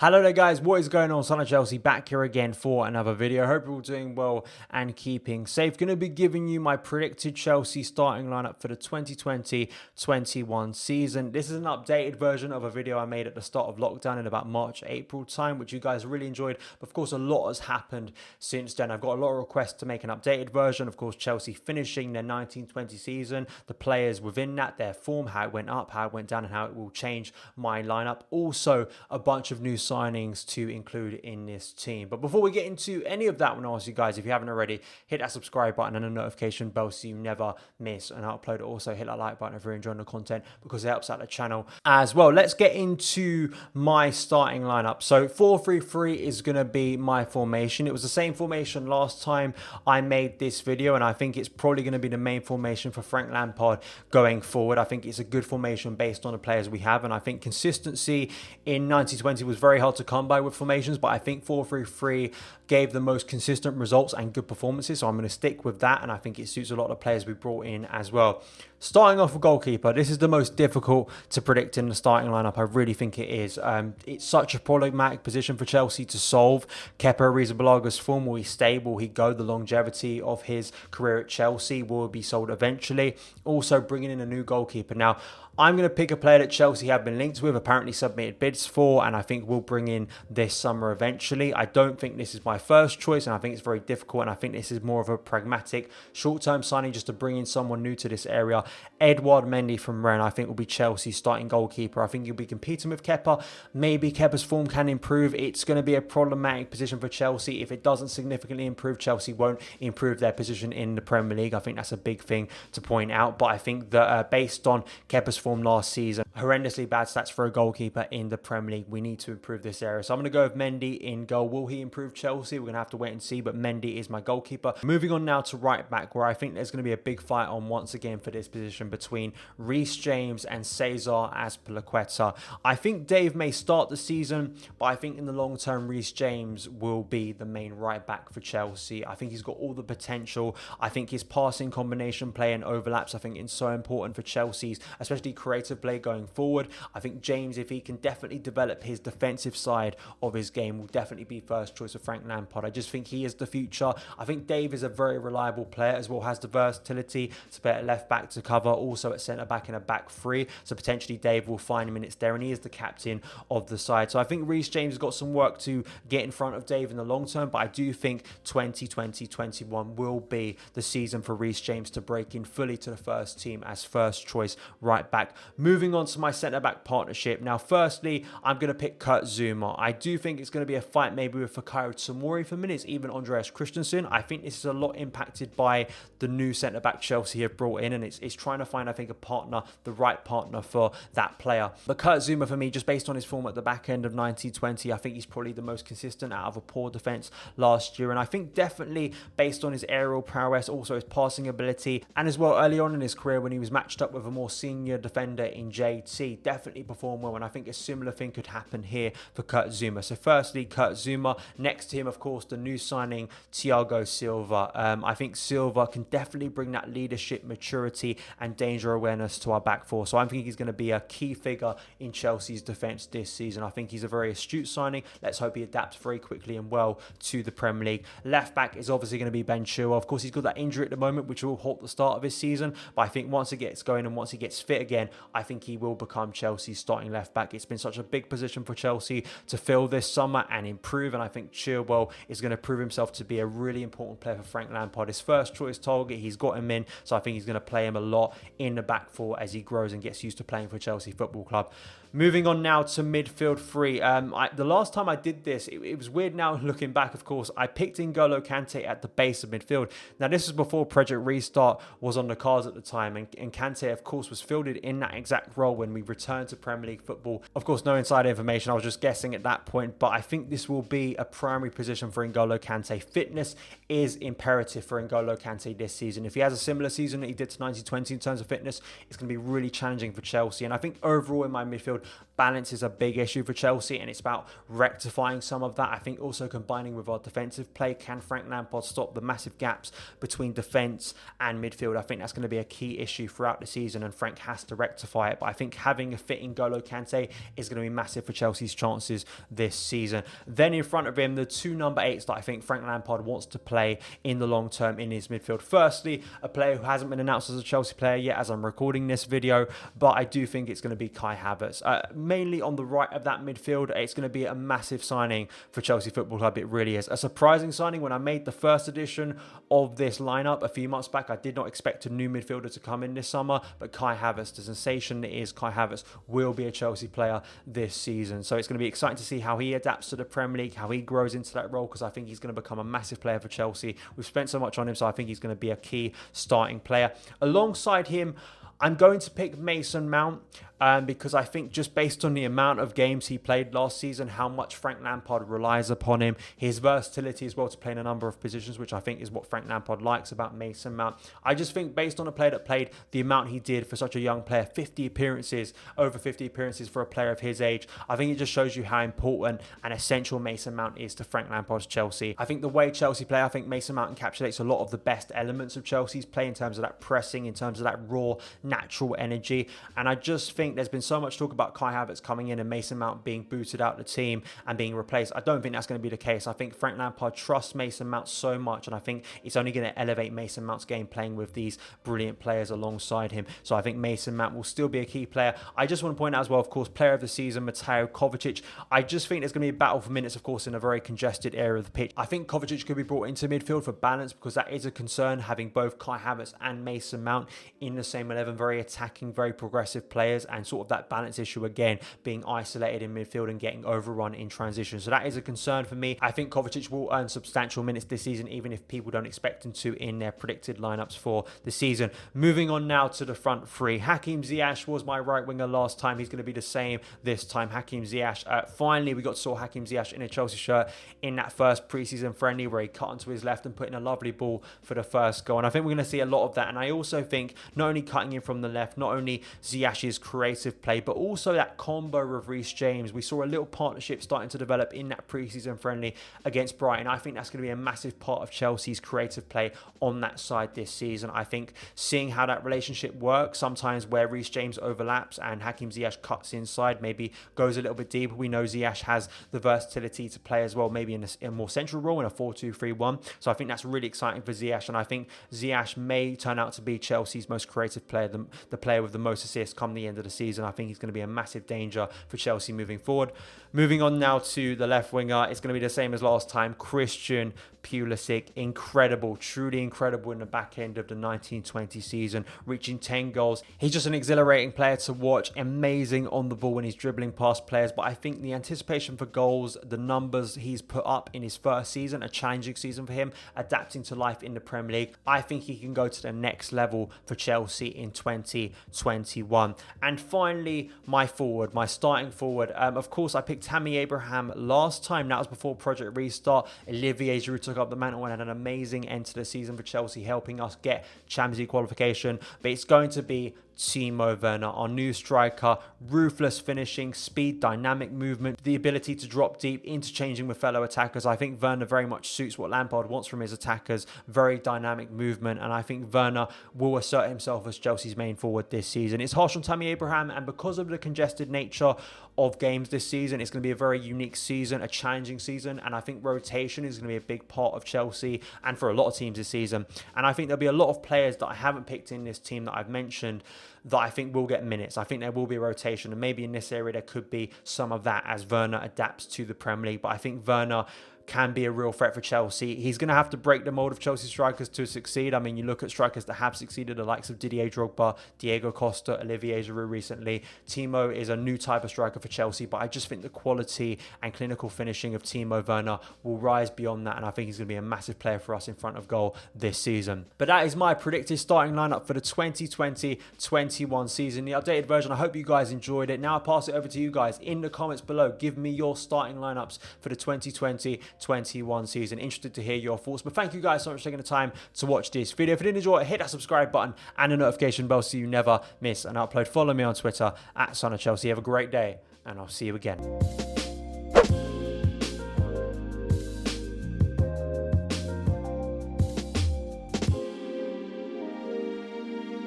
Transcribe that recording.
Hello there guys, what is going on? Son of Chelsea back here again for another video. Hope you're all doing well and keeping safe. Going to be giving you my predicted Chelsea starting lineup for the 2020-21 season. This is an updated version of a video I made at the start of lockdown in about March, April time, which you guys really enjoyed. But of course, a lot has happened since then. I've got a lot of requests to make an updated version. Of course, Chelsea finishing their 19-20 season, the players within that, their form, how it went up, how it went down, and how it will change my lineup. Also, a bunch of new signings to include in this team. But before we get into any of that, I want to ask you guys, if you haven't already, hit that subscribe button and the notification bell so you never miss an upload. Also hit that like button if you're enjoying the content because it helps out the channel as well. Let's get into my starting lineup. So 4-3-3 is going to be my formation. It was the same formation last time I made this video, and I think it's probably going to be the main formation for Frank Lampard going forward. I think it's a good formation based on the players we have, and I think consistency in 1920 was very hard to come by with formations, but I think 4-3-3 gave the most consistent results and good performances, so I'm going to stick with that, and I think it suits a lot of the players we brought in as well. Starting off with goalkeeper, this is the most difficult to predict in the starting lineup. I really think it is. It's such a problematic position for Chelsea to solve. Kepa Arrizabalaga's form, will he stay? Will he go? The longevity of his career at Chelsea, will it be sold eventually? Also bringing in a new goalkeeper. Now, I'm going to pick a player that Chelsea have been linked with, apparently submitted bids for, and I think we'll bring in this summer eventually. I don't think this is my first choice, and I think it's very difficult, and I think this is more of a pragmatic short-term signing just to bring in someone new to this area. Edouard Mendy from Rennes, I think, will be Chelsea's starting goalkeeper. I think he'll be competing with Kepa. Maybe Kepa's form can improve. It's going to be a problematic position for Chelsea. If it doesn't significantly improve, Chelsea won't improve their position in the Premier League. I think that's a big thing to point out, but I think that based on Kepa's form last season, horrendously bad stats for a goalkeeper in the Premier League, we need to improve this area. So I'm going to go with Mendy in goal. Will he improve Chelsea? We're going to have to wait and see, but Mendy is my goalkeeper. Moving on now to right back, where I think there's going to be a big fight on once again for this position between Reece James and Cesar Azpilicueta. I think Dave may start the season, but I think in the long term, Reece James will be the main right back for Chelsea. I think he's got all the potential. I think his passing combination play and overlaps, I think it's so important for Chelsea's, especially creative play going forward. I think James, if he can definitely develop his defensive side of his game, will definitely be first choice of Frank Lampard. I just think he is the future. I think Dave is a very reliable player as well, has the versatility to play at left back to cover, also at centre back in a back three, so potentially Dave will find minutes there, and he is the captain of the side. So I think Reece James has got some work to get in front of Dave in the long term, but I do think 2020-21 will be the season for Reece James to break in fully to the first team as first choice right back. Moving on to my centre-back partnership. Now, firstly, I'm going to pick Kurt Zouma. I do think it's going to be a fight maybe with Fikayo Tomori for minutes, even Andreas Christensen. I think this is a lot impacted by the new centre-back Chelsea have brought in, and it's trying to find, I think, a partner, the right partner for that player. But Kurt Zouma, for me, just based on his form at the back end of 1920, I think he's probably the most consistent out of a poor defence last year. And I think definitely based on his aerial prowess, also his passing ability, and as well early on in his career when he was matched up with a more senior defender in JT, definitely performed well, and I think a similar thing could happen here for Kurt Zouma. So firstly, Kurt Zouma. Next to him, of course, the new signing Thiago Silva. I think Silva can definitely bring that leadership, maturity and danger awareness to our back four. So I think he's going to be a key figure in Chelsea's defence this season. I think he's a very astute signing. Let's hope he adapts very quickly and well to the Premier League. Left back is obviously going to be Ben Chilwell. Of course, he's got that injury at the moment, which will halt the start of his season, but I think once it gets going and once he gets fit again, I think he will become Chelsea's starting left back. It's been such a big position for Chelsea to fill this summer and improve, and I think Chilwell is going to prove himself to be a really important player for Frank Lampard. His first choice target, he's got him in, so I think he's going to play him a lot in the back four as he grows and gets used to playing for Chelsea Football Club. Moving on now to midfield three. The last time I did this, it was weird now looking back, of course. I picked N'Golo Kante at the base of midfield. Now, this was before Project Restart was on the cards at the time, and Kante, of course, was fielded in that exact role when we returned to Premier League football. Of course, no insider information. I was just guessing at that point, but I think this will be a primary position for N'Golo Kante. Fitness is imperative for N'Golo Kante this season. If he has a similar season that he did to 1920 in terms of fitness, it's going to be really challenging for Chelsea. And I think overall in my midfield, midfield. Balance is a big issue for Chelsea, and it's about rectifying some of that. I think also combining with our defensive play, can Frank Lampard stop the massive gaps between defence and midfield? I think that's going to be a key issue throughout the season, and Frank has to rectify it. But I think having a fit N'Golo Kante is going to be massive for Chelsea's chances this season. Then in front of him, the two number 8s that I think Frank Lampard wants to play in the long term in his midfield. Firstly, a player who hasn't been announced as a Chelsea player yet as I'm recording this video, but I do think it's going to be Kai Havertz. Mainly on the right of that midfield, it's going to be a massive signing for Chelsea Football Club. It really is. A surprising signing. When I made the first edition of this lineup a few months back, I did not expect a new midfielder to come in this summer, but Kai Havertz, the sensation it is, Kai Havertz will be a Chelsea player this season. So it's going to be exciting to see how he adapts to the Premier League, how he grows into that role, because I think he's going to become a massive player for Chelsea. We've spent so much on him, so I think he's going to be a key starting player. Alongside him, I'm going to pick Mason Mount because I think just based on the amount of games he played last season, how much Frank Lampard relies upon him, his versatility as well to play in a number of positions, which I think is what Frank Lampard likes about Mason Mount. I just think based on a player that played the amount he did for such a young player, 50 appearances, over 50 appearances for a player of his age, I think it just shows you how important and essential Mason Mount is to Frank Lampard's Chelsea. I think the way Chelsea play, I think Mason Mount encapsulates a lot of the best elements of Chelsea's play in terms of that pressing, in terms of that raw, natural energy. And I just think there's been so much talk about Kai Havertz coming in and Mason Mount being booted out the team and being replaced. I don't think that's going to be the case. I think Frank Lampard trusts Mason Mount so much, and I think it's only going to elevate Mason Mount's game playing with these brilliant players alongside him. So I think Mason Mount will still be a key player. I just want to point out as well, of course, player of the season, Mateo Kovacic. I just think there's going to be a battle for minutes, of course, in a very congested area of the pitch. I think Kovacic could be brought into midfield for balance, because that is a concern, having both Kai Havertz and Mason Mount in the same 11, very attacking, very progressive players, and sort of that balance issue again, being isolated in midfield and getting overrun in transition. So that is a concern for me. I think Kovacic will earn substantial minutes this season, even if people don't expect him to in their predicted lineups for the season. Moving on now to the front three. Hakim Ziyech was my right winger last time. He's going to be the same this time. Hakim Ziyech. Finally, we got to saw Hakim Ziyech in a Chelsea shirt in that first preseason friendly where he cut onto his left and put in a lovely ball for the first goal. And I think we're going to see a lot of that. And I also think not only cutting in from the left, not only Ziyech's creative play, but also that combo with Reece James. We saw a little partnership starting to develop in that preseason friendly against Brighton. I think that's going to be a massive part of Chelsea's creative play on that side this season. I think seeing how that relationship works, sometimes where Reece James overlaps and Hakim Ziyech cuts inside, maybe goes a little bit deeper. We know Ziyech has the versatility to play as well, maybe in a more central role in a 4-2-3-1. So I think that's really exciting for Ziyech, and I think Ziyech may turn out to be Chelsea's most creative player, the player with the most assists come the end of the season. I think he's going to be a massive danger for Chelsea moving forward. Moving on now to the left winger, it's going to be the same as last time. Christian Pulisic, incredible, truly incredible in the back end of the 1920 season, reaching 10 goals. He's just an exhilarating player to watch, amazing on the ball when he's dribbling past players. But I think the anticipation for goals, the numbers he's put up in his first season, a challenging season for him, adapting to life in the Premier League, I think he can go to the next level for Chelsea in 2021. And finally, my starting forward. Of course, I picked Tammy Abraham last time. That was before Project Restart. Olivier Giroud took up the mantle and had an amazing end to the season for Chelsea, helping us get Champions League qualification. But it's going to be Timo Werner, our new striker. Ruthless finishing, speed, dynamic movement, the ability to drop deep, interchanging with fellow attackers. I think Werner very much suits what Lampard wants from his attackers. Very dynamic movement, and I think Werner will assert himself as Chelsea's main forward this season. It's harsh on Tammy Abraham, and because of the congested nature of games this season, it's going to be a very unique season, a challenging season, and I think rotation is going to be a big part of Chelsea and for a lot of teams this season. And I think there'll be a lot of players that I haven't picked in this team that I've mentioned that I think will get minutes. I think there will be a rotation, and maybe in this area there could be some of that as Werner adapts to the Premier League. But I think Werner can be a real threat for Chelsea. He's going to have to break the mold of Chelsea strikers to succeed. I mean, you look at strikers that have succeeded, the likes of Didier Drogba, Diego Costa, Olivier Giroud recently. Timo is a new type of striker for Chelsea, but I just think the quality and clinical finishing of Timo Werner will rise beyond that, and I think he's going to be a massive player for us in front of goal this season. But that is my predicted starting lineup for the 2020-21 season, the updated version. I hope you guys enjoyed it. Now I pass it over to you guys in the comments below. Give me your starting lineups for the 2020 2021 season. Interested to hear your thoughts. But thank you guys so much for taking the time to watch this video. If you did enjoy it, hit that subscribe button and the notification bell so you never miss an upload. Follow me on Twitter @SonOfChelsea. Have a great day, and I'll see you again.